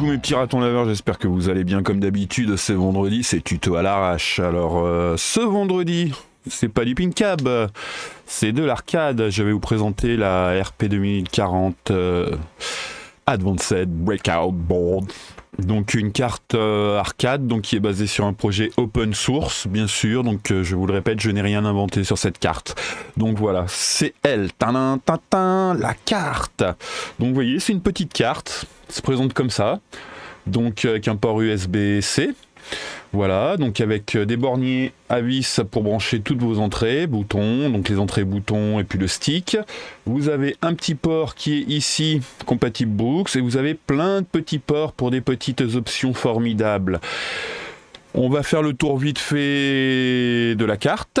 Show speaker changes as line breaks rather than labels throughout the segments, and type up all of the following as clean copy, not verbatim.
Coucou mes petits ratons laveurs, j'espère que vous allez bien comme d'habitude. C'est vendredi, c'est tuto à l'arrache. Alors ce vendredi, c'est pas du pin-cab, c'est de l'arcade. Je vais vous présenter la RP 2040 Advanced Breakout Board. Donc une carte arcade donc, qui est basée sur un projet open source, bien sûr. Donc je vous le répète, je n'ai rien inventé sur cette carte. Donc voilà, c'est elle, la carte. Donc vous voyez, c'est une petite carte, elle se présente comme ça. Donc avec un port USB-C. Voilà, donc avec des borniers à vis pour brancher toutes vos entrées, boutons, donc les entrées boutons et puis le stick. Vous avez un petit port qui est ici, compatible Brooks, et vous avez plein de petits ports pour des petites options formidables. On va faire le tour vite fait de la carte.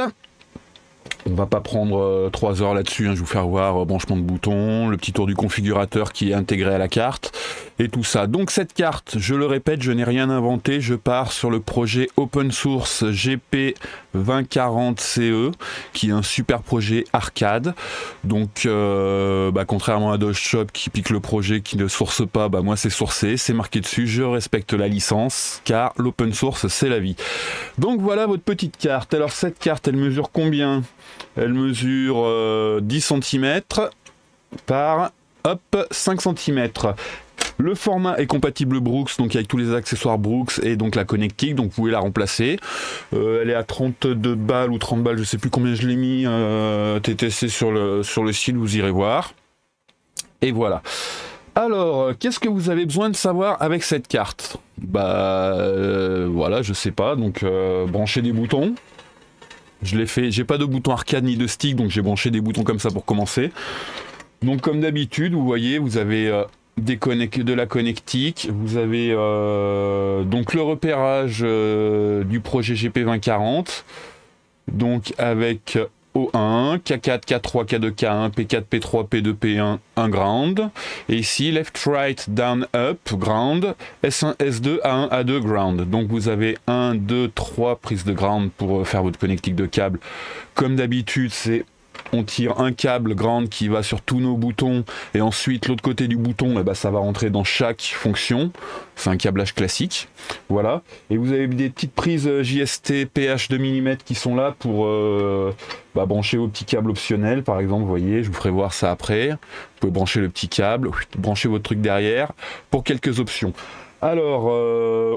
On va pas prendre 3 heures là-dessus, hein. Je vais vous faire voir branchement de boutons, le petit tour du configurateur qui est intégré à la carte, et tout ça. Donc cette carte, je le répète, je n'ai rien inventé, je pars sur le projet open source GP2040CE, qui est un super projet arcade. Donc contrairement à Doge Shop qui pique le projet, qui ne source pas, moi c'est sourcé, c'est marqué dessus, je respecte la licence, car l'open source c'est la vie. Donc voilà votre petite carte. Alors cette carte, elle mesure combien ? Elle mesure 10 cm par 5 cm. Le format est compatible Brooks, donc avec tous les accessoires Brooks et donc la connectique, donc vous pouvez la remplacer. Elle est à 32 balles ou 30 balles, je sais plus combien je l'ai mis, TTC sur le site, vous irez voir. Et voilà. Alors, qu'est-ce que vous avez besoin de savoir avec cette carte? Voilà, je sais pas, donc brancher des boutons. Je l'ai fait, j'ai pas de bouton arcade ni de stick, donc j'ai branché des boutons comme ça pour commencer. Donc comme d'habitude, vous voyez, vous avez de la connectique, vous avez donc le repérage du projet GP2040, donc avec O1, K4, K3, K2, K1, P4, P3, P2, P1, un ground. Et ici, left, right, down, up, ground, S1, S2, A1, A2, ground. Donc vous avez 1, 2, 3 prises de ground pour faire votre connectique de câble. Comme d'habitude, on tire un câble ground qui va sur tous nos boutons, et ensuite l'autre côté du bouton, ça va rentrer dans chaque fonction. C'est un câblage classique, voilà. Et vous avez des petites prises JST PH 2 mm qui sont là pour brancher vos petits câbles optionnels, par exemple, vous voyez, je vous ferai voir ça après. Vous pouvez brancher le petit câble, brancher votre truc derrière, pour quelques options. Alors,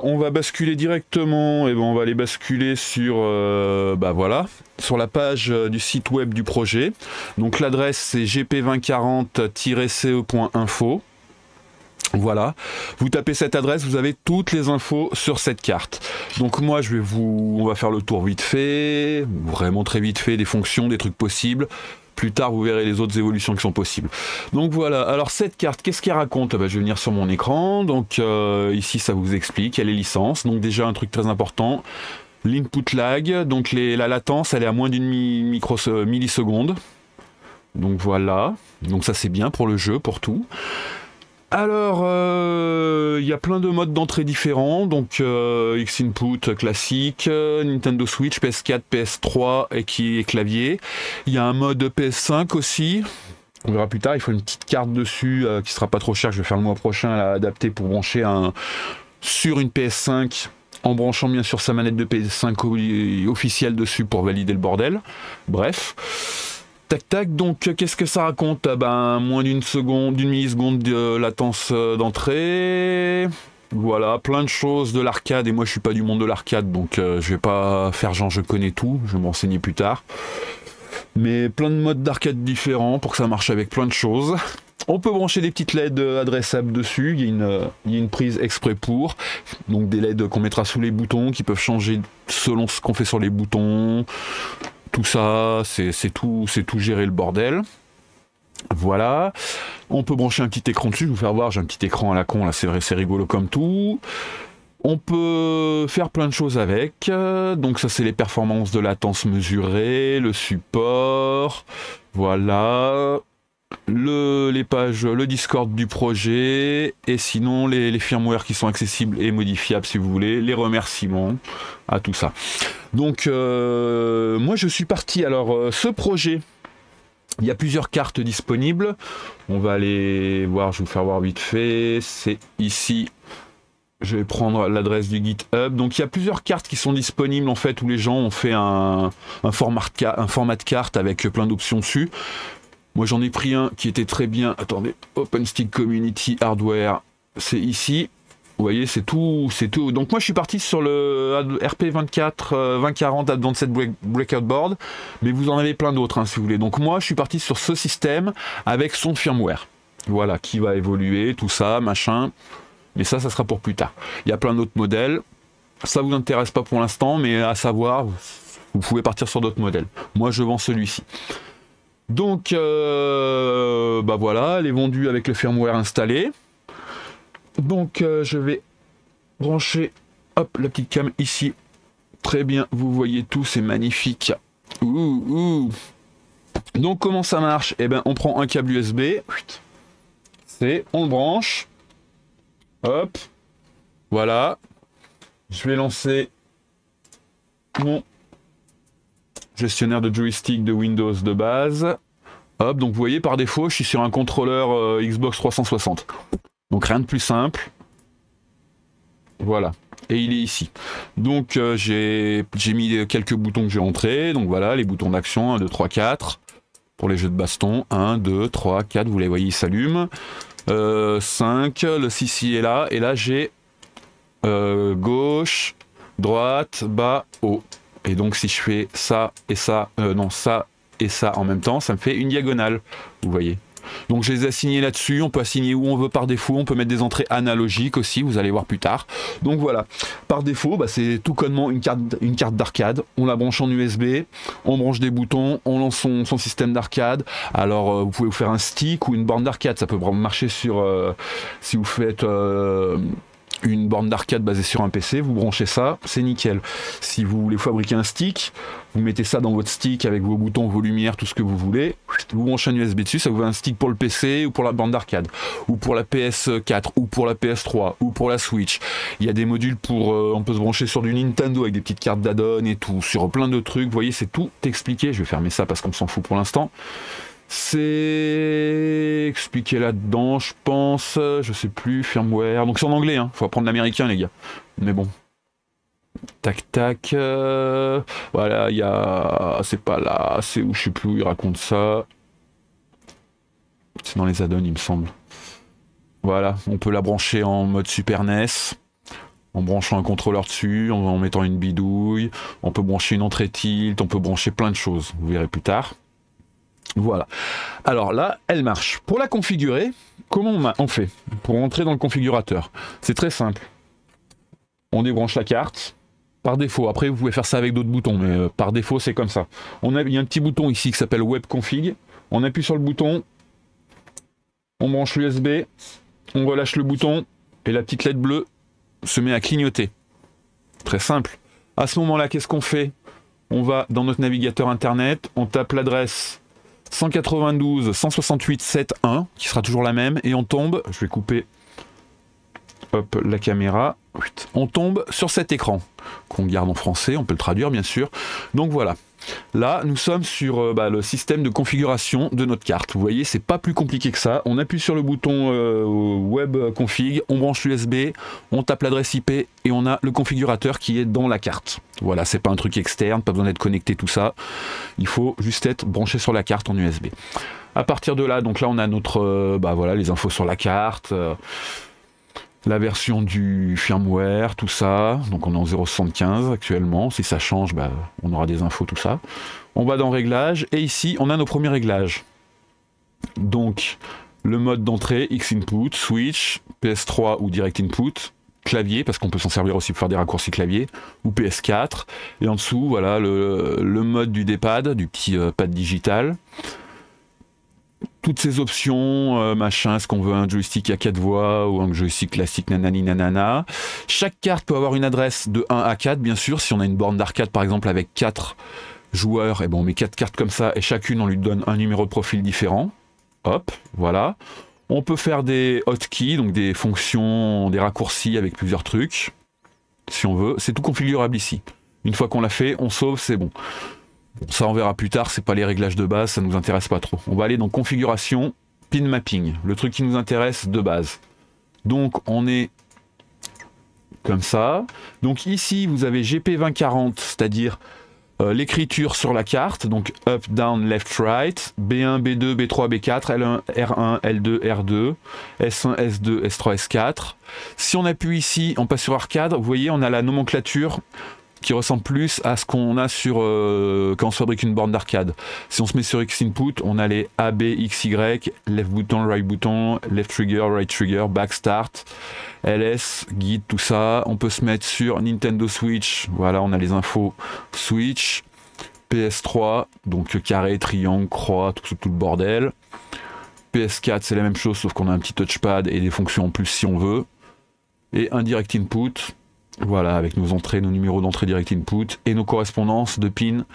on va basculer directement, et on va aller basculer sur, voilà, sur la page du site web du projet. Donc l'adresse c'est gp2040-ce.info. Voilà, vous tapez cette adresse, vous avez toutes les infos sur cette carte. Donc moi on va faire le tour vite fait, vraiment très vite fait, des fonctions, des trucs possibles. Plus tard, vous verrez les autres évolutions qui sont possibles. Donc voilà, alors cette carte, qu'est-ce qu'elle raconte? Je vais venir sur mon écran, donc ici ça vous explique, il y a les licences. Donc déjà un truc très important, l'input lag, donc la latence, elle est à moins d'une milliseconde. Donc voilà, donc ça c'est bien pour le jeu, pour tout. Alors, il y a plein de modes d'entrée différents, donc X-Input classique, Nintendo Switch, PS4, PS3 et clavier. Il y a un mode PS5 aussi, on verra plus tard, il faut une petite carte dessus qui sera pas trop chère, je vais faire le mois prochain, à adapter pour brancher sur une PS5, en branchant bien sûr sa manette de PS5 officielle dessus pour valider le bordel. Bref. Tac tac, donc qu'est-ce que ça raconte? Moins d'une milliseconde de latence d'entrée. Voilà, plein de choses de l'arcade, et moi je suis pas du monde de l'arcade, donc je vais pas faire genre je connais tout, je vais me renseigner plus tard. Mais plein de modes d'arcade différents pour que ça marche avec plein de choses. On peut brancher des petites LED adressables dessus, il y a une prise exprès pour, donc des LED qu'on mettra sous les boutons, qui peuvent changer selon ce qu'on fait sur les boutons. Tout ça, c'est tout gérer le bordel. Voilà. On peut brancher un petit écran dessus, je vais vous faire voir, j'ai un petit écran à la con, là c'est vrai, c'est rigolo comme tout. On peut faire plein de choses avec. Donc ça c'est les performances de latence mesurées, le support, voilà. Les pages, le Discord du projet, et sinon les firmware qui sont accessibles et modifiables si vous voulez, les remerciements, à tout ça. Donc moi je suis parti, alors ce projet, il y a plusieurs cartes disponibles, on va aller voir, je vais vous faire voir vite fait, c'est ici Je vais prendre l'adresse du GitHub. Donc il y a plusieurs cartes qui sont disponibles en fait, où les gens ont fait un format de carte avec plein d'options dessus. Moi j'en ai pris un qui était très bien. Attendez, OpenStick Community Hardware, c'est ici. Vous voyez, c'est tout, c'est tout. Donc moi je suis parti sur le RP24 2040 Advanced Breakout Board, mais vous en avez plein d'autres hein, si vous voulez. Donc moi je suis parti sur ce système avec son firmware. Voilà, qui va évoluer, tout ça, machin. Mais ça sera pour plus tard. Il y a plein d'autres modèles. Ça vous intéresse pas pour l'instant, mais à savoir, vous pouvez partir sur d'autres modèles. Moi, je vends celui-ci. Donc, bah voilà, elle est vendue avec le firmware installé. Donc, je vais brancher, hop, la petite cam ici. Très bien, vous voyez tout, c'est magnifique. Ouh. Donc, comment ça marche? Eh bien, on prend un câble USB. On le branche. Hop, voilà, je vais lancer mon gestionnaire de joystick de Windows de base. Hop, donc vous voyez par défaut, je suis sur un contrôleur Xbox 360. Donc rien de plus simple. Voilà, et il est ici. Donc j'ai mis quelques boutons que j'ai entrés. Donc voilà, les boutons d'action, 1, 2, 3, 4. Pour les jeux de baston, 1, 2, 3, 4, vous les voyez, ils s'allument. 5, le 6 est là, et là j'ai gauche, droite, bas, haut. Et donc si je fais ça et ça, non, ça et ça en même temps, ça me fait une diagonale, vous voyez. Donc je les ai assignés là-dessus, on peut assigner où on veut par défaut, on peut mettre des entrées analogiques aussi, vous allez voir plus tard. Donc voilà, par défaut, bah, c'est tout connement une carte d'arcade, on la branche en USB, on branche des boutons, on lance son système d'arcade. Alors vous pouvez vous faire un stick ou une borne d'arcade, ça peut vraiment marcher sur, si vous faites une borne d'arcade basée sur un PC, vous branchez ça, c'est nickel. Si vous voulez fabriquer un stick, vous mettez ça dans votre stick avec vos boutons, vos lumières, tout ce que vous voulez, vous branchez un USB dessus, ça vous fait un stick pour le PC ou pour la borne d'arcade, ou pour la PS4, ou pour la PS3, ou pour la Switch. Il y a des modules pour, on peut se brancher sur du Nintendo avec des petites cartes d'add-on et tout, sur plein de trucs, vous voyez, c'est tout expliqué. Je vais fermer ça parce qu'on s'en fout pour l'instant. C'est expliqué là-dedans, je pense, je sais plus, firmware, donc c'est en anglais, hein. Faut apprendre l'américain les gars, mais bon. Tac tac, voilà, il y a, c'est pas là, c'est où, je sais plus où il raconte ça. C'est dans les add-ons il me semble. Voilà, on peut la brancher en mode Super NES, en branchant un contrôleur dessus, en mettant une bidouille, on peut brancher une entrée tilt, on peut brancher plein de choses, vous verrez plus tard. Voilà. Alors là, elle marche. Pour la configurer, comment on fait? Pour entrer dans le configurateur, c'est très simple. On débranche la carte. Par défaut, après vous pouvez faire ça avec d'autres boutons, mais par défaut c'est comme ça. Il y a un petit bouton ici qui s'appelle Web Config. On appuie sur le bouton, on branche l'USB, on relâche le bouton, et la petite LED bleue se met à clignoter. Très simple. À ce moment-là, qu'est-ce qu'on fait? On va dans notre navigateur internet, on tape l'adresse 192.168.7.1 qui sera toujours la même et on tombe, je vais couper hop, la caméra, on tombe sur cet écran qu'on garde en français, on peut le traduire bien sûr. Donc voilà, là nous sommes sur le système de configuration de notre carte. Vous voyez, c'est pas plus compliqué que ça. On appuie sur le bouton web config, on branche l'USB, on tape l'adresse IP et on a le configurateur qui est dans la carte. Voilà, c'est pas un truc externe, pas besoin d'être connecté, tout ça. Il faut juste être branché sur la carte en USB. À partir de là, donc là on a notre voilà, les infos sur la carte, la version du firmware, tout ça. Donc on est en 0.75 actuellement. Si ça change, on aura des infos, tout ça. On va dans réglages et ici on a nos premiers réglages. Donc le mode d'entrée, X-Input, Switch, PS3 ou Direct Input, clavier, parce qu'on peut s'en servir aussi pour faire des raccourcis clavier, ou PS4. Et en dessous, voilà, le mode du D-pad, du petit pad digital. Toutes ces options, machin, est-ce qu'on veut un joystick à 4 voix ou un joystick classique nanani nanana. Chaque carte peut avoir une adresse de 1 à 4, bien sûr. Si on a une borne d'arcade, par exemple, avec 4 joueurs, et on met 4 cartes comme ça, et chacune, on lui donne un numéro de profil différent. Hop, voilà. On peut faire des hotkeys, donc des fonctions, des raccourcis avec plusieurs trucs, si on veut. C'est tout configurable ici. Une fois qu'on l'a fait, on sauve, c'est bon. Ça on verra plus tard, c'est pas les réglages de base, ça nous intéresse pas trop. On va aller dans configuration, pin mapping, le truc qui nous intéresse de base. Donc on est comme ça. Donc ici, vous avez GP2040, c'est-à-dire l'écriture sur la carte, donc up, down, left, right, B1, B2, B3, B4, L1, R1, L2, R2, S1, S2, S3, S4. Si on appuie ici, on passe sur arcade, vous voyez, on a la nomenclature qui ressemble plus à ce qu'on a sur quand on se fabrique une borne d'arcade. Si on se met sur X input, on a les A, B, X, Y, left button, right button, left trigger, right trigger, back start, LS, guide, tout ça. On peut se mettre sur Nintendo Switch, voilà, on a les infos Switch, PS3, donc carré, triangle, croix, tout le bordel. PS4, c'est la même chose, sauf qu'on a un petit touchpad et des fonctions en plus si on veut. Et un direct input. Voilà, avec nos entrées, nos numéros d'entrée direct input et nos correspondances de pin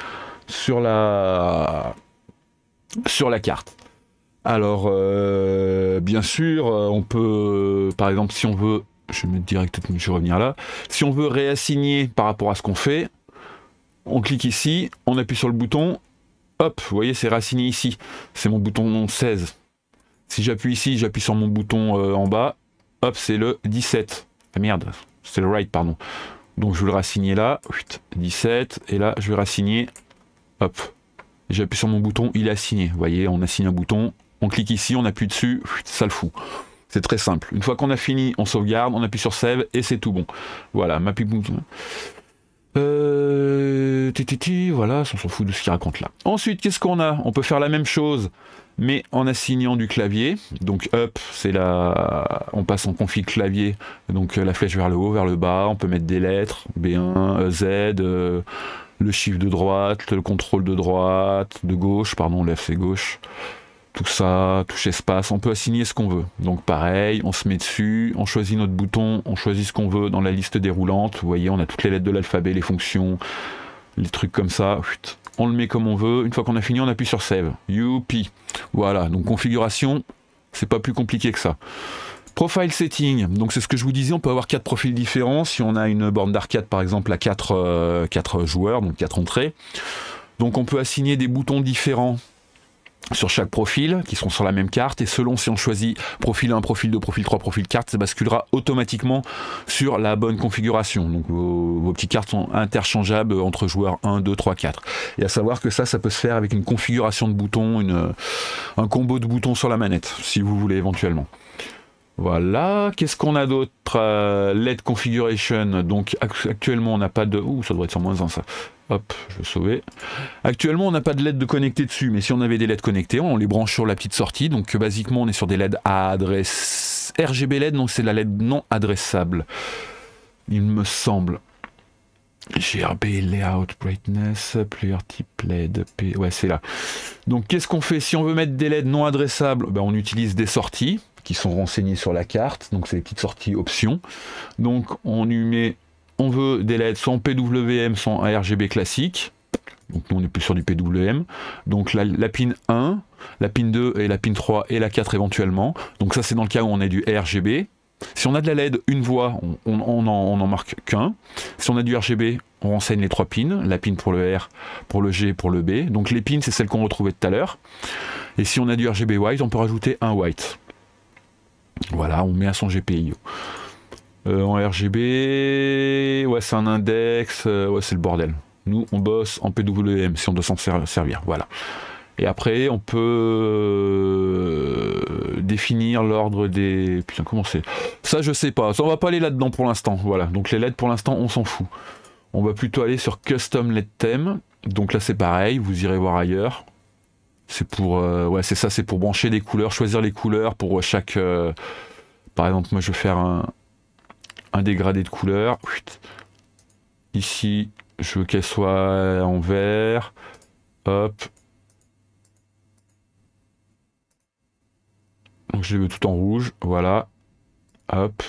sur la carte. Alors, bien sûr, on peut, par exemple, si on veut, je vais mettre direct, je vais revenir là, si on veut réassigner par rapport à ce qu'on fait, on clique ici, on appuie sur le bouton, hop, vous voyez, c'est réassigné ici, c'est mon bouton 16. Si j'appuie ici, j'appuie sur mon bouton en bas, hop, c'est le 17. Ah merde, c'est le right, pardon. Donc je vais le rassigner là, 17, et là je vais rassigner, hop. J'appuie sur mon bouton, il est assigné. Vous voyez, on assigne un bouton, on clique ici, on appuie dessus, ça le fout. C'est très simple. Une fois qu'on a fini, on sauvegarde, on appuie sur save et c'est tout bon. Voilà, ma pub. Voilà, on s'en fout de ce qu'il raconte là. Ensuite, qu'est-ce qu'on a? On peut faire la même chose, mais en assignant du clavier. Donc up, c'est la, on passe en config clavier, donc la flèche vers le haut, vers le bas. On peut mettre des lettres, B1, Z, le shift de droite, le contrôle de droite, de gauche, pardon, left c'est gauche. Tout ça, touche espace, on peut assigner ce qu'on veut. Donc pareil, on se met dessus, on choisit notre bouton, on choisit ce qu'on veut dans la liste déroulante. Vous voyez, on a toutes les lettres de l'alphabet, les fonctions, les trucs comme ça. On le met comme on veut. Une fois qu'on a fini, on appuie sur Save. Youpi. Voilà, donc configuration, c'est pas plus compliqué que ça. Profile setting, donc c'est ce que je vous disais, on peut avoir 4 profils différents. Si on a une borne d'arcade par exemple à 4 joueurs, donc 4 entrées. Donc on peut assigner des boutons différents sur chaque profil, qui seront sur la même carte, et selon si on choisit profil 1, profil 2, profil 3, profil 4, ça basculera automatiquement sur la bonne configuration. Donc vos petites cartes sont interchangeables entre joueurs 1, 2, 3, 4. Et à savoir que ça peut se faire avec une configuration de boutons, un combo de boutons sur la manette, si vous voulez éventuellement. Voilà, qu'est-ce qu'on a d'autre? LED configuration, donc actuellement on n'a pas de... Ouh, ça devrait être sur moins 1 ça. Hop, je vais sauver. Actuellement on n'a pas de LED de connecté dessus, mais si on avait des LED connectés, on les branche sur la petite sortie. Donc basiquement on est sur des LED à adresse RGB LED, donc c'est la LED non adressable. Il me semble. GRB, Layout, Brightness, Player Type LED, P... ouais c'est là. Donc qu'est-ce qu'on fait? Si on veut mettre des LED non adressables, ben, on utilise des sorties qui sont renseignées sur la carte, donc c'est les petites sorties options. Donc on y met, on veut des LED soit en PWM, soit en RGB classique. Donc nous on est plus sur du PWM. Donc la pin 1, la pin 2 et la pin 3 et la 4 éventuellement. Donc ça c'est dans le cas où on a du RGB. Si on a de la LED, une voie, on en marque qu'un. Si on a du RGB, on renseigne les 3 pins. La pin pour le R, pour le G, pour le B. Donc les pins, c'est celles qu'on retrouvait tout à l'heure. Et si on a du RGB white, on peut rajouter un white. Voilà, on met à son GPIO. En RGB, ouais, c'est un index, ouais, c'est le bordel. Nous, on bosse en PWM si on doit s'en servir. Voilà. Et après, on peut définir l'ordre des... Putain, comment c'est? Ça, je sais pas. Ça, on va pas aller là-dedans pour l'instant. Voilà. Donc les LED, pour l'instant, on s'en fout. On va plutôt aller sur Custom LED Theme. Donc là, c'est pareil. Vous irez voir ailleurs. C'est pour... ouais, c'est ça. C'est pour brancher des couleurs, choisir les couleurs pour chaque... Par exemple, moi, je vais faire un dégradé de couleurs. Ici, je veux qu'elle soit en vert. Hop. Donc je les veux tout en rouge, voilà. Hop.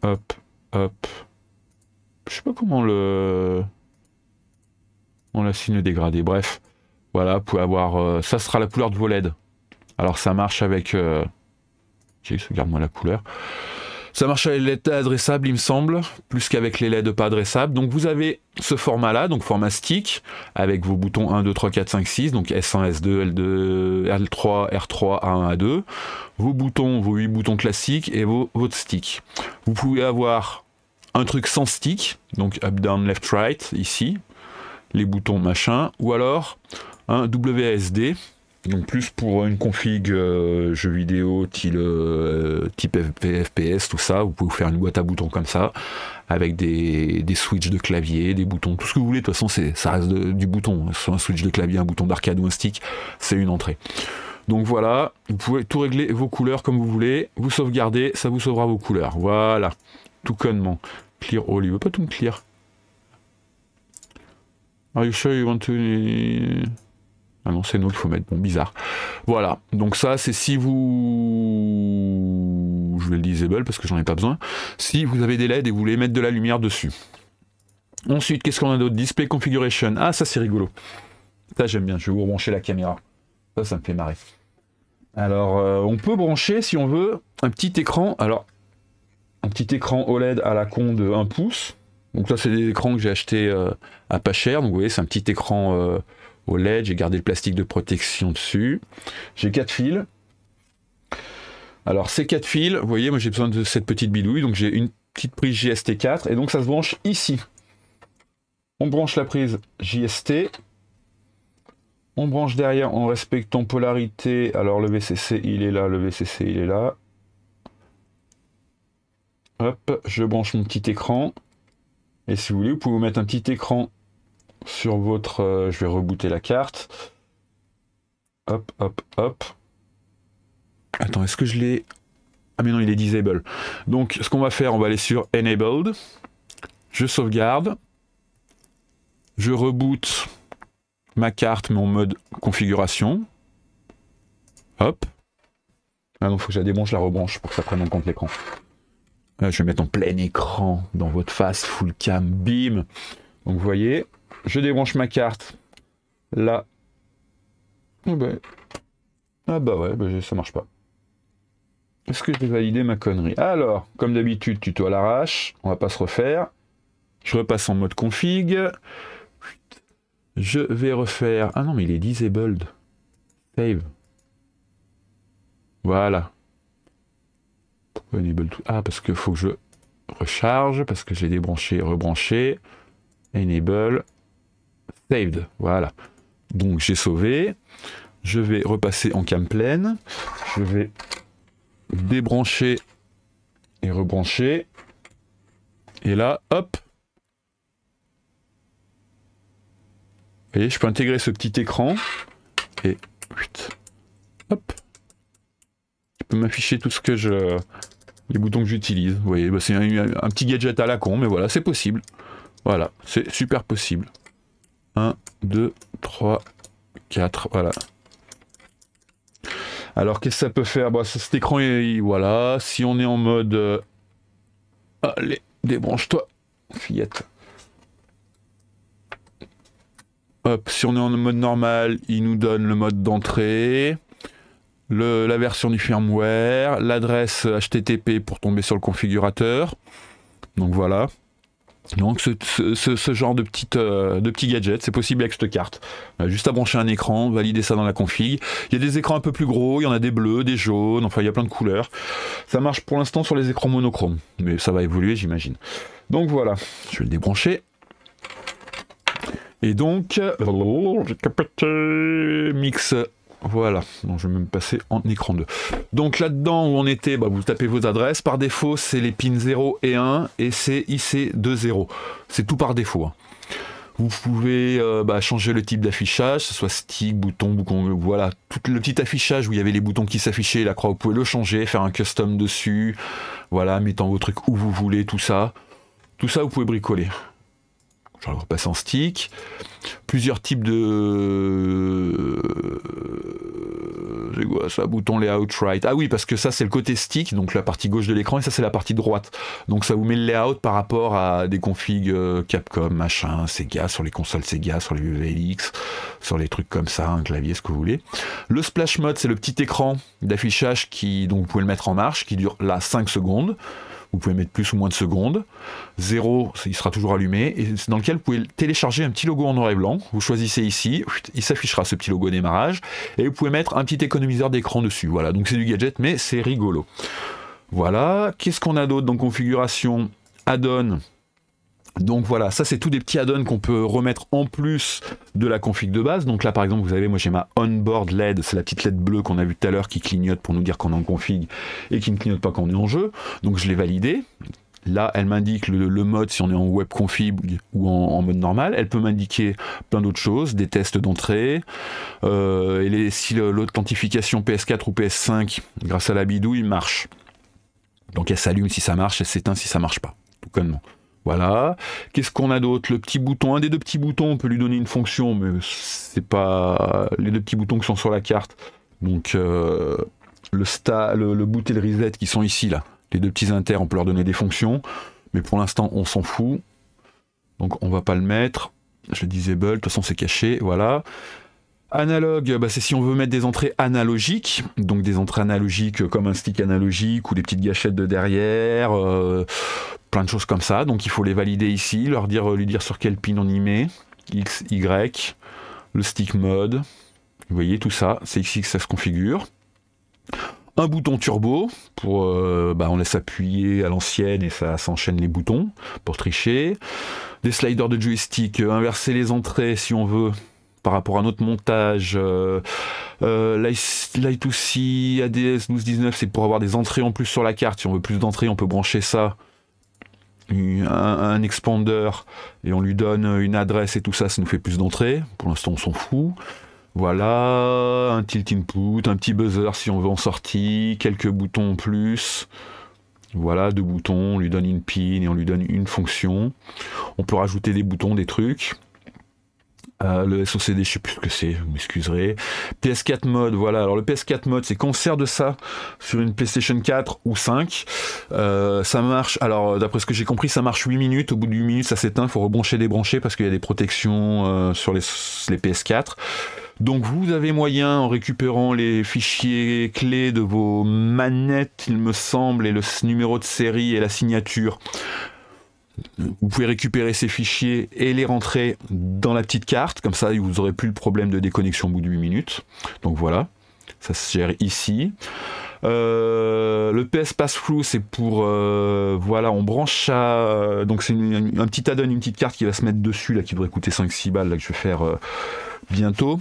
Hop, hop. Je sais pas comment on l'assigne dégradé, bref. Voilà, vous pouvez avoir... ça sera la couleur de vos LED. Alors ça marche avec... Ok, garde-moi la couleur. Ça marche avec les LED adressables, il me semble, plus qu'avec les LED pas adressables. Donc vous avez ce format-là, donc format stick, avec vos boutons 1, 2, 3, 4, 5, 6, donc S1, S2, L2, L3, R3, A1, A2. Vos boutons, vos 8 boutons classiques et votre stick. Vous pouvez avoir un truc sans stick, donc up, down, left, right, ici, les boutons machin, ou alors un WASD, donc plus pour une config jeu vidéo type FPS, tout ça. Vous pouvez vous faire une boîte à boutons comme ça, avec des switches de clavier, des boutons, tout ce que vous voulez. De toute façon, ça reste du bouton. Soit un switch de clavier, un bouton d'arcade ou un stick, c'est une entrée. Donc voilà, vous pouvez tout régler vos couleurs comme vous voulez. Vous sauvegardez, ça vous sauvera vos couleurs. Voilà, tout connement. Clear all, il veut pas tout me clear. Are you sure you want to... Ah non, c'est no qu'il faut mettre, bon, bizarre. Voilà, donc ça, c'est si vous... Je vais le disable parce que j'en ai pas besoin. Si vous avez des LED et vous voulez mettre de la lumière dessus. Ensuite, qu'est-ce qu'on a d'autre? Display configuration. Ah, ça, c'est rigolo. Ça, j'aime bien, je vais vous brancher la caméra. Ça me fait marrer. Alors, on peut brancher, si on veut, un petit écran. Alors, un petit écran OLED à la con de 1 pouce. Donc ça, c'est des écrans que j'ai achetés à pas cher. Donc vous voyez, c'est un petit écran OLED. J'ai gardé le plastique de protection dessus. J'ai 4 fils. Alors ces 4 fils, vous voyez, moi j'ai besoin de cette petite bidouille. Donc j'ai une petite prise JST4 et donc ça se branche ici. On branche la prise JST. On branche derrière en respectant polarité. Alors le VCC il est là, le VCC il est là. Hop, je branche mon petit écran. Et si vous voulez, vous pouvez vous mettre un petit écran sur votre... je vais rebooter la carte. Hop, hop, hop. Attends, est-ce que je l'ai... Ah mais non, il est disable. Donc ce qu'on va faire, on va aller sur Enabled. Je sauvegarde. Je reboot ma carte, mais en mode configuration. Hop. Ah non, il faut que je la débranche, je la rebranche pour que ça prenne en compte l'écran. Je vais mettre en plein écran, dans votre face, full cam, bim. Donc vous voyez, je débranche ma carte. Là. Ah bah ouais, ça marche pas. Est-ce que je vais valider ma connerie? Alors, comme d'habitude, tuto à l'arrache. On va pas se refaire. Je repasse en mode config. Je vais refaire... Ah non, mais il est disabled. Save. Voilà. Enable tout. Ah, parce qu'il faut que je recharge, parce que j'ai débranché, rebranché. Enable. Saved. Voilà. Donc j'ai sauvé. Je vais repasser en cam pleine. Je vais débrancher et rebrancher. Et là, hop. Vous voyez, je peux intégrer ce petit écran. Et hop. Je peux m'afficher tout ce que je... les boutons que j'utilise. Vous voyez, bah c'est un petit gadget à la con, mais voilà, c'est possible. Voilà, c'est super possible. 1, 2, 3, 4, voilà. Alors, qu'est-ce que ça peut faire? Bah, cet écran, voilà. Si on est en mode... Allez, débranche-toi, fillette. Hop, si on est en mode normal, il nous donne le mode d'entrée. La version du firmware, l'adresse HTTP pour tomber sur le configurateur. Donc voilà. Donc ce genre de petits gadgets, c'est possible avec cette carte. Juste à brancher un écran, valider ça dans la config. Il y a des écrans un peu plus gros, il y en a des bleus, des jaunes, enfin il y a plein de couleurs. Ça marche pour l'instant sur les écrans monochromes, mais ça va évoluer j'imagine. Donc voilà, je vais le débrancher. Et donc, mix... Voilà, donc je vais me passer en écran 2. Donc là-dedans où on était, bah, vous tapez vos adresses. Par défaut, c'est les pins 0 et 1 et c'est IC20. C'est tout par défaut. Hein. Vous pouvez changer le type d'affichage, que ce soit stick, bouton, voilà. Tout le petit affichage où il y avait les boutons qui s'affichaient, la croix, vous pouvez le changer, faire un custom dessus. Voilà, mettant vos trucs où vous voulez, tout ça. Tout ça, vous pouvez bricoler. Je vais le repasser en stick. Plusieurs types de... J'ai quoi ça? Bouton layout right. Ah oui, parce que ça c'est le côté stick, donc la partie gauche de l'écran, et ça c'est la partie droite. Donc ça vous met le layout par rapport à des configs Capcom, machin, Sega, sur les consoles Sega, sur les VLX, sur les trucs comme ça, un clavier, ce que vous voulez. Le splash mode, c'est le petit écran d'affichage qui, donc vous pouvez le mettre en marche, qui dure là 5 secondes. vous pouvez mettre plus ou moins de secondes. 0, il sera toujours allumé, et c'est dans lequel vous pouvez télécharger un petit logo en noir et blanc. Vous choisissez ici, il s'affichera ce petit logo au démarrage, et vous pouvez mettre un petit économiseur d'écran dessus. Voilà, donc c'est du gadget, mais c'est rigolo. Voilà, qu'est-ce qu'on a d'autre dans configuration add-on? Donc voilà, ça c'est tous des petits add-ons qu'on peut remettre en plus de la config de base. Donc là par exemple, vous avez, moi j'ai ma onboard LED, c'est la petite LED bleue qu'on a vue tout à l'heure qui clignote pour nous dire qu'on est en config et qui ne clignote pas quand on est en jeu. Donc je l'ai validé. Là, elle m'indique le mode si on est en web config ou en mode normal. Elle peut m'indiquer plein d'autres choses, des tests d'entrée, si l'authentification PS4 ou PS5, grâce à la bidouille, marche. Donc elle s'allume si ça marche, elle s'éteint si ça marche pas, tout connement. Voilà. Qu'est-ce qu'on a d'autre? Le petit bouton, un des deux petits boutons, on peut lui donner une fonction, mais c'est pas les deux petits boutons qui sont sur la carte. Donc le boot et le reset qui sont ici là, les deux petits inter, on peut leur donner des fonctions, mais pour l'instant on s'en fout. Donc on va pas le mettre. Je le disable, de toute façon c'est caché. Voilà. Analogue, bah c'est si on veut mettre des entrées analogiques, donc des entrées analogiques comme un stick analogique ou des petites gâchettes de derrière, plein de choses comme ça. Donc il faut les valider ici, lui dire sur quel pin on y met, X, Y, le stick mode, vous voyez tout ça, c'est ici que ça se configure. Un bouton turbo, pour on laisse appuyer à l'ancienne et ça s'enchaîne les boutons pour tricher. Des sliders de joystick, inverser les entrées si on veut, par rapport à notre montage, Light2C, ADS 1219, c'est pour avoir des entrées en plus sur la carte. Si on veut plus d'entrées, on peut brancher ça, un expander, et on lui donne une adresse et tout ça, ça nous fait plus d'entrées. Pour l'instant, on s'en fout. Voilà, un tilt input, un petit buzzer si on veut en sortie, quelques boutons en plus. Voilà, 2 boutons, on lui donne une pin et on lui donne une fonction. On peut rajouter des boutons, des trucs. Le SOCD, je sais plus ce que c'est, vous m'excuserez. PS4 mode, voilà. Alors le PS4 mode, c'est quand on sert de ça sur une PlayStation 4 ou 5. Ça marche, alors d'après ce que j'ai compris, ça marche 8 minutes. Au bout de 8 minutes, ça s'éteint, il faut rebrancher, débrancher parce qu'il y a des protections sur les PS4. Donc vous avez moyen, en récupérant les fichiers clés de vos manettes, il me semble, et le numéro de série et la signature, vous pouvez récupérer ces fichiers et les rentrer dans la petite carte, comme ça vous n'aurez plus le problème de déconnexion au bout de 8 minutes. Donc voilà, ça se gère ici. Le PS Pass-Through, c'est pour voilà, on branche ça, donc c'est un petit add-on, une petite carte qui va se mettre dessus là, qui devrait coûter 5-6 balles là, que je vais faire bientôt.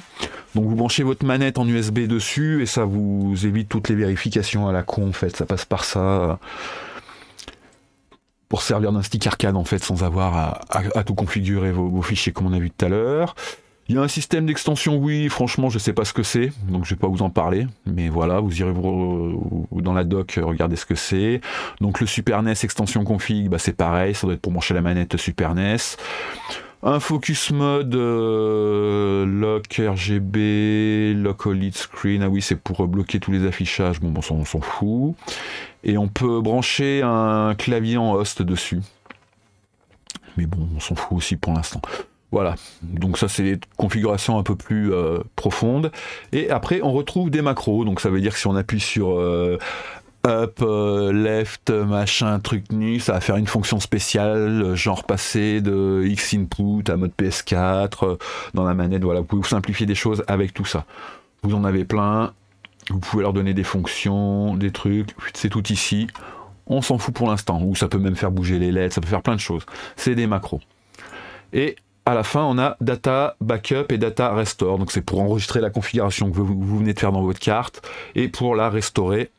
Donc vous branchez votre manette en USB dessus et ça vous évite toutes les vérifications à la con en fait, ça passe par ça pour servir d'un stick arcade en fait, sans avoir à tout configurer vos fichiers comme on a vu tout à l'heure. Il y a un système d'extension, oui, franchement je sais pas ce que c'est, donc je vais pas vous en parler, mais voilà, vous irez dans la doc regarder ce que c'est. Donc le Super NES extension config, bah c'est pareil, ça doit être pour brancher la manette Super NES. Un focus mode, lock RGB, lock OLED screen, ah oui c'est pour bloquer tous les affichages, bon ça on s'en fout. Et on peut brancher un clavier en host dessus. Mais bon, on s'en fout aussi pour l'instant. Voilà, donc ça c'est les configurations un peu plus profondes. Et après on retrouve des macros, donc ça veut dire que si on appuie sur up, left, machin, truc nu, ça va faire une fonction spéciale, genre passer de X input à mode PS4 dans la manette. Voilà, vous pouvez vous simplifier des choses avec tout ça. Vous en avez plein, vous pouvez leur donner des fonctions, des trucs, c'est tout ici. On s'en fout pour l'instant, ou ça peut même faire bouger les LED, ça peut faire plein de choses. C'est des macros. Et à la fin, on a Data Backup et Data Restore. Donc c'est pour enregistrer la configuration que vous venez de faire dans votre carte et pour la restaurer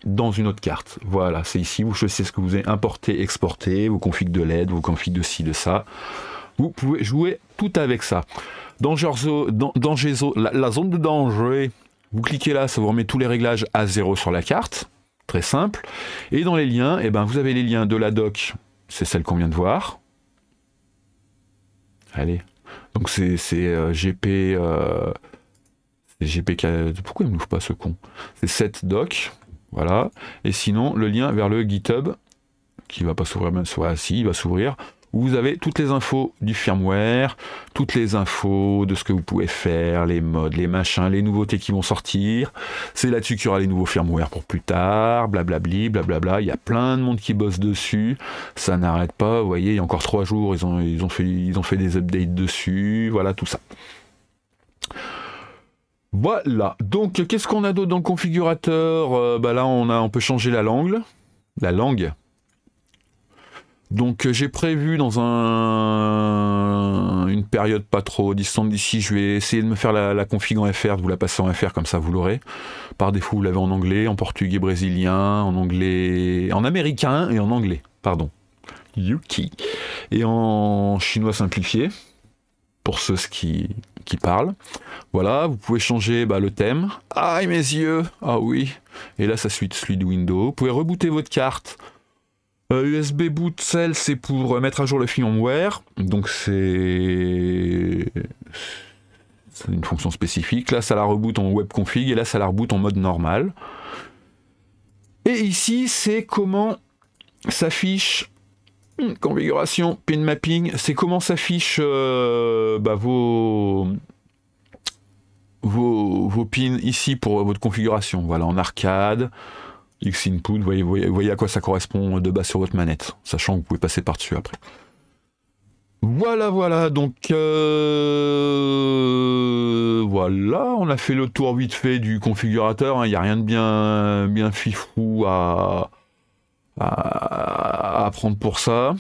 dans une autre carte. Voilà, c'est ici, vous choisissez ce que vous avez importé, exporté, vos configs de LED, vos configs de ci, de ça. Vous pouvez jouer tout avec ça. Danger zone, la zone de danger, vous cliquez là, ça vous remet tous les réglages à 0 sur la carte. Très simple. Et dans les liens, eh ben, vous avez les liens de la doc, c'est celle qu'on vient de voir. Allez, donc c'est GP... pourquoi il ne m'ouvre pas ce con? C'est cette doc, voilà. Et sinon, le lien vers le GitHub, qui va pas s'ouvrir, même soit si, il va s'ouvrir. où vous avez toutes les infos du firmware, toutes les infos de ce que vous pouvez faire, les modes, les machins, les nouveautés qui vont sortir. C'est là-dessus qu'il y aura les nouveaux firmware pour plus tard, blablabli, blablabla. Il y a plein de monde qui bosse dessus, ça n'arrête pas. Vous voyez, il y a encore 3 jours, ils ont fait des updates dessus, voilà tout ça. Voilà, donc qu'est-ce qu'on a d'autre dans le configurateur? Là on peut changer la langue. Donc j'ai prévu dans une période pas trop distante d'ici, je vais essayer de me faire la config en FR, de vous la passer en FR, comme ça vous l'aurez. Par défaut vous l'avez en anglais, en portugais brésilien, en anglais, en américain et en anglais, pardon. Yuki. Et en chinois simplifié, pour ceux qui parlent. Voilà, vous pouvez changer le thème. Aïe mes yeux, ah oui. Et là ça suit celui de Windows. Vous pouvez rebooter votre carte. USB boot cell, c'est pour mettre à jour le firmware, donc c'est une fonction spécifique. Là ça la reboot en web config et là ça la reboot en mode normal. Et ici c'est comment s'affiche configuration pin mapping, c'est comment s'affiche vos pins ici pour votre configuration. Voilà, en arcade. X-input, vous voyez à quoi ça correspond de base sur votre manette, sachant que vous pouvez passer par-dessus après. Voilà, donc voilà, on a fait le tour vite fait du configurateur, hein. Il n'y a rien de bien fifou à prendre pour ça.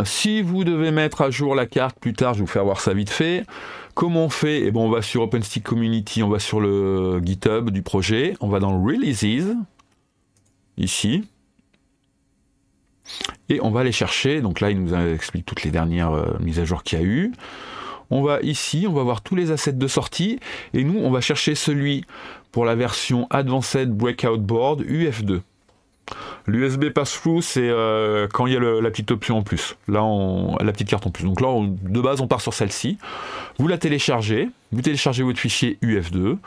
Si vous devez mettre à jour la carte plus tard, je vais vous faire voir ça vite fait. Comment on fait? Eh ben, on va sur OpenStick Community, on va sur le GitHub du projet, on va dans Releases, ici, et on va aller chercher. Donc là, il nous explique toutes les dernières mises à jour qu'il y a eu. On va ici, on va voir tous les assets de sortie, et nous, on va chercher celui pour la version Advanced Breakout Board UF2. L'USB Pass-Through, c'est quand il y a la petite option en plus. Là, la petite carte en plus. Donc là, de base, on part sur celle-ci. Vous la téléchargez. Vous téléchargez votre fichier UF2.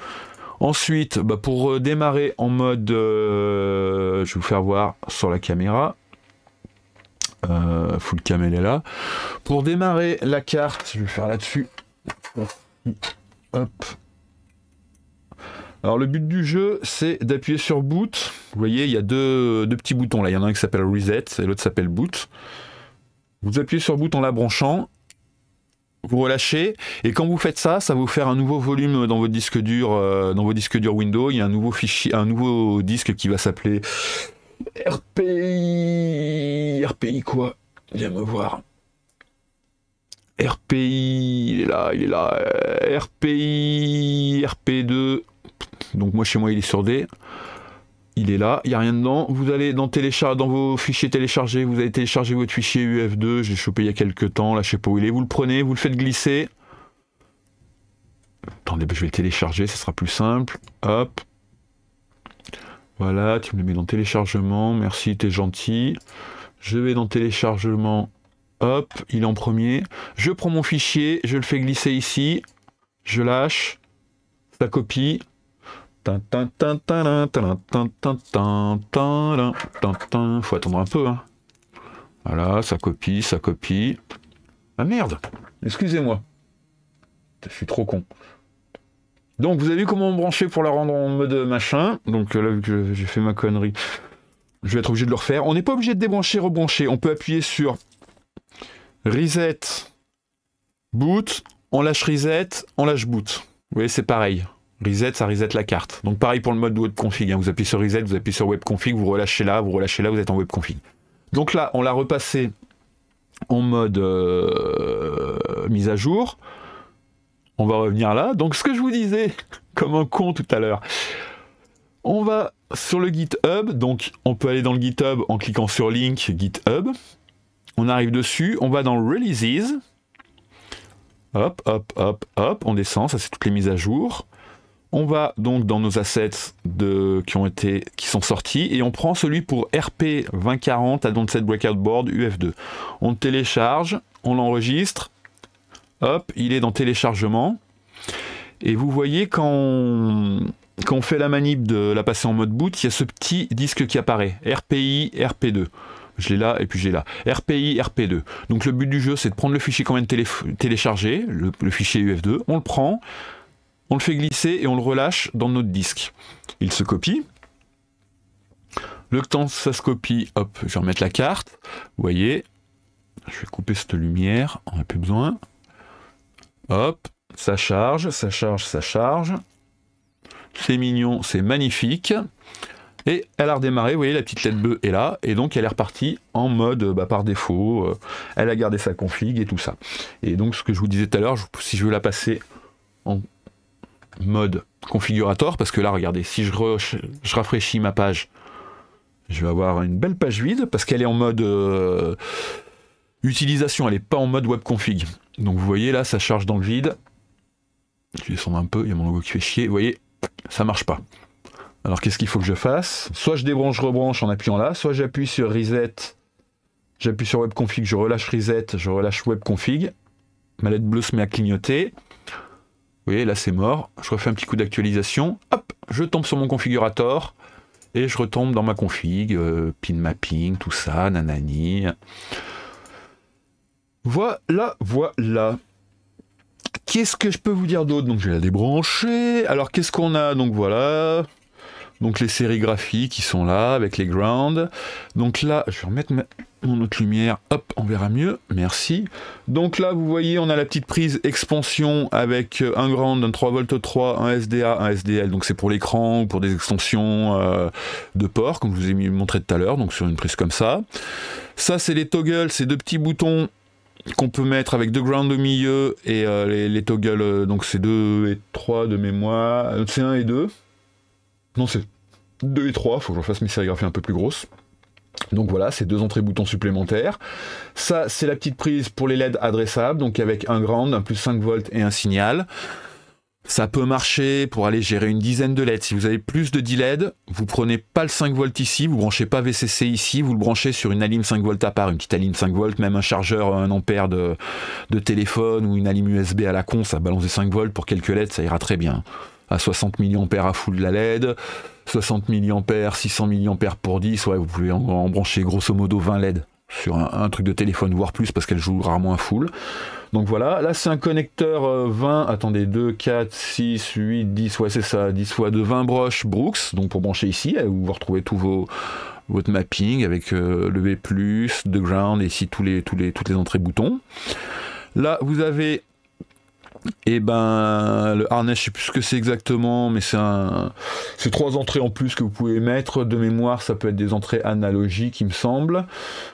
Ensuite, pour démarrer en mode... je vais vous faire voir sur la caméra. Full cam, elle est là. Pour démarrer la carte, je vais faire là-dessus. Hop. Alors le but du jeu, c'est d'appuyer sur boot. Vous voyez, il y a deux petits boutons là. Il y en a un qui s'appelle reset et l'autre s'appelle boot. Vous appuyez sur boot en la branchant. Vous relâchez. Et quand vous faites ça, ça va vous faire un nouveau volume dans votre disque dur, dans vos disques durs Windows. Il y a un nouveau fichier, un nouveau disque qui va s'appeler RPI. RPI quoi? Viens me voir. RPI, il est là. RPI, RP2. Donc moi chez moi il est sur D, il est là, il n'y a rien dedans. Vous allez dans vos fichiers téléchargés, vous allez télécharger votre fichier UF2, j'ai chopé il y a quelques temps, là je sais pas où il est, vous le prenez, vous le faites glisser. Attendez, je vais le télécharger, ça sera plus simple. Hop. Voilà, tu me le mets dans téléchargement, merci, t'es gentil. Je vais dans téléchargement, hop, il est en premier. Je prends mon fichier, je le fais glisser ici, je lâche, ça copie. Faut attendre un peu, hein. Voilà, ça copie. Ah merde, excusez-moi. Je suis trop con. Donc vous avez vu comment brancher pour la rendre en mode machin. Donc là, vu que j'ai fait ma connerie, je vais être obligé de le refaire. On n'est pas obligé de débrancher, rebrancher. On peut appuyer sur Reset, Boot, on lâche Reset, on lâche Boot. Vous voyez, c'est pareil. Reset, ça reset la carte. Donc pareil pour le mode web config, hein. Vous appuyez sur reset, vous appuyez sur web config, vous relâchez là, vous êtes en web config. Donc là, on l'a repassé en mode mise à jour. On va revenir là. Donc ce que je vous disais, comme un con tout à l'heure, on va sur le GitHub. Donc on peut aller dans le GitHub en cliquant sur link GitHub. On arrive dessus, on va dans Releases. Hop, on descend, ça c'est toutes les mises à jour. On va donc dans nos assets qui sont sortis et on prend celui pour RP 2040 Advanced Breakout Board UF2. On le télécharge, on l'enregistre, hop, il est dans téléchargement. Et vous voyez quand on fait la manip de la passer en mode boot, il y a ce petit disque qui apparaît, RPI, RP2. je l'ai là et puis j'ai là. RPI, RP2. Donc le but du jeu, c'est de prendre le fichier qu'on vient de télécharger, le fichier UF2, on le prend, on le fait glisser et on le relâche dans notre disque. Il se copie. Le temps ça se copie, hop, je vais remettre la carte. Vous voyez, je vais couper cette lumière, on n'a plus besoin. Hop, ça charge, ça charge, ça charge. C'est mignon, c'est magnifique. Et elle a redémarré, vous voyez, la petite LED bleue est là, et donc elle est repartie en mode par défaut. Elle a gardé sa config et tout ça. Et donc ce que je vous disais tout à l'heure, si je veux la passer en mode configurator, parce que là, regardez, si je rafraîchis ma page, je vais avoir une belle page vide, parce qu'elle est en mode utilisation, elle n'est pas en mode web config. Donc vous voyez, là, ça charge dans le vide. Je vais descendre un peu, il y a mon logo qui fait chier, vous voyez, ça marche pas. Alors qu'est-ce qu'il faut que je fasse? Soit je débranche, rebranche en appuyant là, soit j'appuie sur Reset, j'appuie sur Web Config, je relâche Reset, je relâche Web Config, ma LED bleue se met à clignoter, vous voyez là c'est mort, je refais un petit coup d'actualisation, hop, je tombe sur mon configurator, et je retombe dans ma config, pin mapping, tout ça, nanani. Voilà, voilà. Qu'est-ce que je peux vous dire d'autre? Donc je vais la débrancher, alors qu'est-ce qu'on a? Donc voilà... Donc les sérigraphies qui sont là, avec les grounds. Donc là, je vais remettre mon autre lumière. Hop, on verra mieux. Merci. Donc là, vous voyez, on a la petite prise expansion avec un ground, un 3V3, un SDA, un SDL. Donc c'est pour l'écran ou pour des extensions de port, comme je vous ai montré tout à l'heure. Donc sur une prise comme ça. Ça, c'est les toggles, ces deux petits boutons qu'on peut mettre avec deux grounds au milieu. Et les toggles, donc c'est 2 et 3 de mémoire. C'est 1 et 2. Non, c'est 2 et 3, faut que je fasse mes sérigraphies un peu plus grosses. Donc voilà, c'est deux entrées boutons supplémentaires. Ça, c'est la petite prise pour les LED adressables, donc avec un ground, un plus 5 volts et un signal. Ça peut marcher pour aller gérer une dizaine de LED. Si vous avez plus de 10 LED, vous prenez pas le 5 volts ici, vous branchez pas VCC ici, vous le branchez sur une alim 5 volts à part, une petite alim 5 volts, même un chargeur 1 ampère de téléphone ou une alim USB à la con, ça balance des 5 volts pour quelques LED, ça ira très bien. À 60 mA à full de la LED, 60 mA, 600 mA pour 10, ouais, vous pouvez en brancher grosso modo 20 LED sur un truc de téléphone, voire plus, parce qu'elle joue rarement à full. Donc voilà, là c'est un connecteur 20, attendez, 2, 4, 6, 8, 10, ouais c'est ça, 10 fois de 20 broches Brooks, donc pour brancher ici, où vous retrouvez tout votre mapping avec le V+, de ground, et ici toutes les entrées boutons. Là vous avez... Et ben le harnais, je sais plus ce que c'est exactement, mais c'est 3 entrées en plus que vous pouvez mettre. De mémoire, ça peut être des entrées analogiques, il me semble.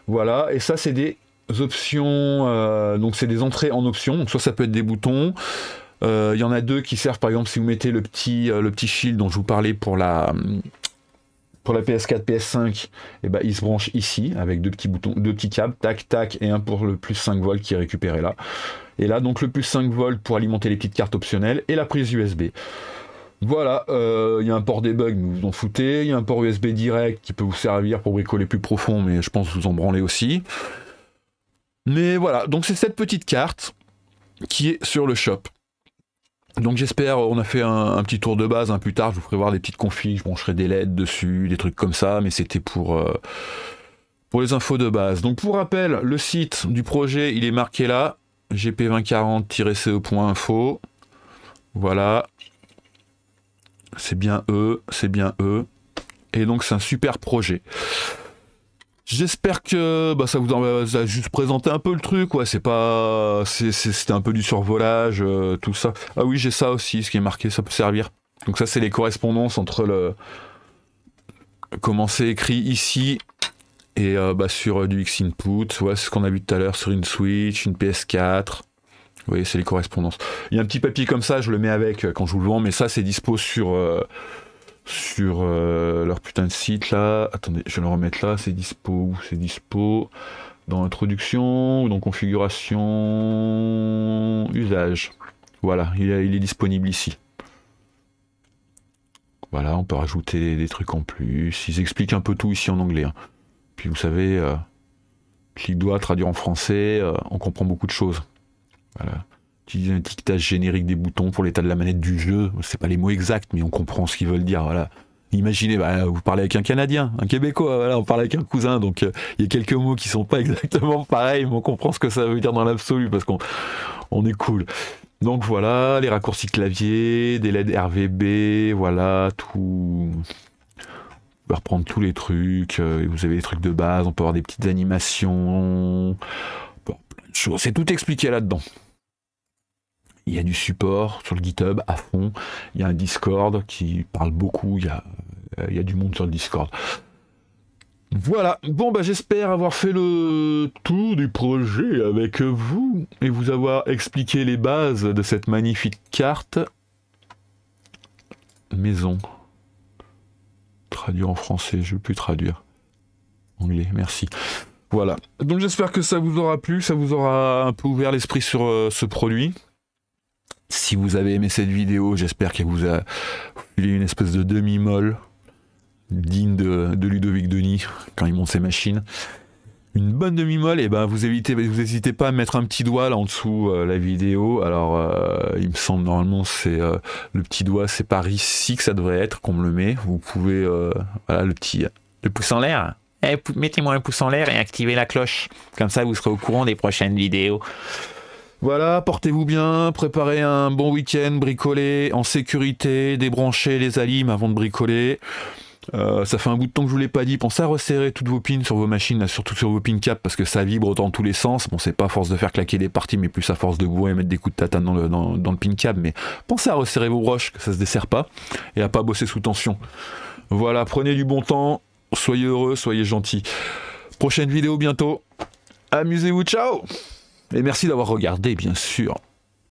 Voilà, et ça c'est des options, donc c'est des entrées en option. Donc soit ça peut être des boutons. Il y en a deux qui servent, par exemple, si vous mettez le petit shield dont je vous parlais pour la PS4, PS5, et ben il se branche ici avec deux petits boutons, deux petits câbles, tac tac, et un pour le plus 5 volts qui est récupéré là. Et là donc le plus 5 volts pour alimenter les petites cartes optionnelles et la prise USB. Voilà, il y a un port debug, mais vous en foutez. Il y a un port USB direct qui peut vous servir pour bricoler plus profond, mais je pense que vous en branlez aussi. Mais voilà, donc c'est cette petite carte qui est sur le shop. Donc j'espère, on a fait un petit tour de base, plus tard je vous ferai voir des petites configs, je brancherai des LED dessus, des trucs comme ça, mais c'était pour les infos de base. Donc pour rappel, le site du projet, il est marqué là, gp2040-ce.info, voilà, c'est bien eux, et donc c'est un super projet. J'espère que ça vous a juste présenté un peu le truc, ouais, c'était un peu du survolage, tout ça. Ah oui, j'ai ça aussi, ce qui est marqué, ça peut servir. Donc ça, c'est les correspondances entre comment c'est écrit ici et sur du X-Input, ouais, c'est ce qu'on a vu tout à l'heure sur une Switch, une PS4. Vous voyez, c'est les correspondances. Il y a un petit papier comme ça, je le mets avec quand je vous le vends, mais ça, c'est dispo sur leur putain de site là. Attendez, je vais le remettre là, c'est dispo dans introduction ou dans configuration usage. Voilà, il est disponible ici. Voilà, on peut rajouter des trucs en plus. Ils expliquent un peu tout ici en anglais. Hein. Puis vous savez, clic droit, traduire en français, on comprend beaucoup de choses. Voilà. Utiliser un étiquetage générique des boutons pour l'état de la manette du jeu. C'est pas les mots exacts, mais on comprend ce qu'ils veulent dire. Voilà. Imaginez, bah, vous parlez avec un Canadien, un Québécois, voilà, on parle avec un cousin, donc il y a quelques mots qui sont pas exactement pareils, mais on comprend ce que ça veut dire dans l'absolu parce qu'on est cool. Donc voilà, les raccourcis clavier, des LED RVB, voilà, tout. On peut reprendre tous les trucs, vous avez des trucs de base, on peut avoir des petites animations, plein de choses. C'est tout expliqué là-dedans. Il y a du support sur le GitHub à fond, il y a un Discord qui parle beaucoup, il y a du monde sur le Discord. Voilà, bon bah j'espère avoir fait le tour du projet avec vous et vous avoir expliqué les bases de cette magnifique carte. Maison. Traduire en français, je ne veux plus traduire. Anglais, merci. Voilà, donc j'espère que ça vous aura plu, ça vous aura un peu ouvert l'esprit sur ce produit. Si vous avez aimé cette vidéo, j'espère qu'elle vous a filé une espèce de demi-molle digne de Ludovic Denis quand il monte ses machines. Une bonne demi-molle, et ben vous n'hésitez pas à mettre un petit doigt là en dessous la vidéo. Alors il me semble normalement c'est le petit doigt, c'est par ici que ça devrait être qu'on me le met. Vous pouvez voilà le pouce en l'air. Mettez-moi un pouce en l'air et activez la cloche. Comme ça vous serez au courant des prochaines vidéos. Voilà, portez-vous bien, préparez un bon week-end, bricolez en sécurité, débranchez les alimes avant de bricoler. Ça fait un bout de temps que je vous l'ai pas dit, pensez à resserrer toutes vos pins sur vos machines, là, surtout sur vos pin caps, parce que ça vibre dans tous les sens. Bon, c'est pas à force de faire claquer des parties, mais plus à force de bourrer et mettre des coups de tatane dans le pin cap. Mais pensez à resserrer vos broches, que ça se desserre pas, et à pas bosser sous tension. Voilà, prenez du bon temps, soyez heureux, soyez gentils. Prochaine vidéo bientôt. Amusez-vous, ciao! Et merci d'avoir regardé, bien sûr.